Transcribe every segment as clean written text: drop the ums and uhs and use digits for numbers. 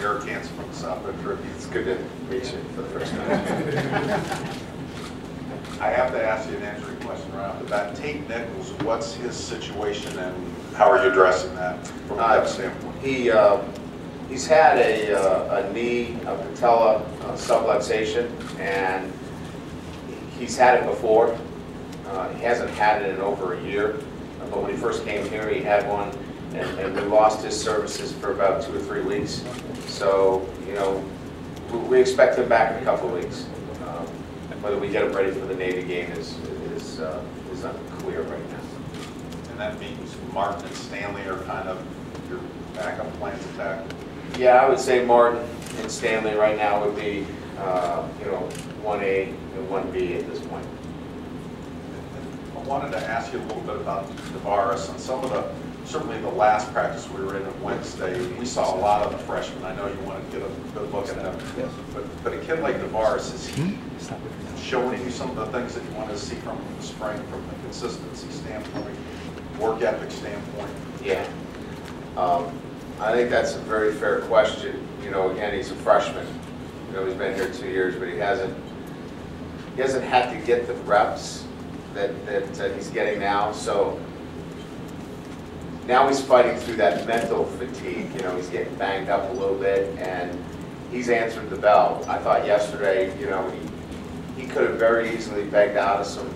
Eric Hansen from the South Bend Tribune. It's good to meet you for the first time. I have to ask you an answering question right off the bat. Tate Nichols, what's his situation and how are you addressing that from a depth standpoint? He's had a knee, a patella subluxation, and he's had it before. He hasn't had it in over a year, but when he first came here, he had one, and we lost his services for about 2 or 3 weeks. So, you know, we expect him back in a couple of weeks. Whether we get him ready for the Navy game is unclear right now. And that means Martin and Stanley are kind of your backup plans of attack? Yeah, I would say Martin and Stanley right now would be, you know, 1A and 1B at this point. I wanted to ask you a little bit about Tavares and some of the, certainly the last practice we were in on Wednesday, we saw a lot of the freshmen. I know you want to get a good look at them. Yes. But a kid like Tavares, is he showing you some of the things that you want to see from the spring, from the consistency standpoint, work ethic standpoint? Yeah. I think that's a very fair question. You know, again, he's a freshman. You know, he's been here 2 years, but he hasn't had to get the reps that he's getting now. So now he's fighting through that mental fatigue. You know, he's getting banged up a little bit, and he's answered the bell. I thought yesterday, you know, he could have very easily begged out of some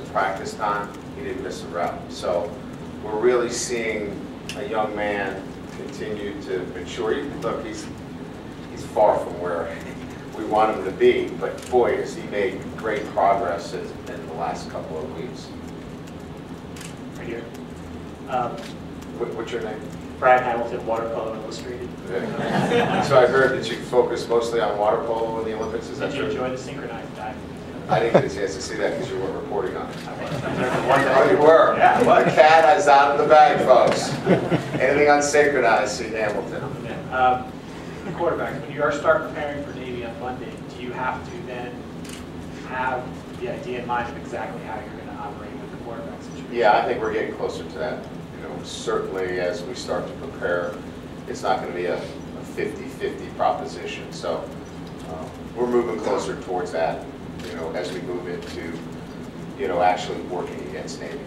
practice time. He didn't miss a rep. So we're really seeing a young man continue to mature. Look, he's far from where we want him to be, but boy, has he made great progress in the last couple of weeks. Right here. What's your name? Brad Hamilton, Water Polo Illustrated. So I heard that you focus mostly on water polo in the Olympics. Is that Did you true? enjoy the synchronized diving? I didn't get a chance to see that because you weren't reporting on it. Oh, you were. Yeah, I was. The cat is out of the bag, folks. Anything unsynchronized, see Hamilton. Yeah. The quarterbacks, when you are start preparing for Navy on Monday, do you have to then have the idea in mind of exactly how you're going to operate with the quarterback situation? Yeah, I think we're getting closer to that. You know, certainly as we start to prepare, it's not going to be a 50-50 proposition. So we're moving closer towards that, you know, as we move into, you know, actually working against Navy.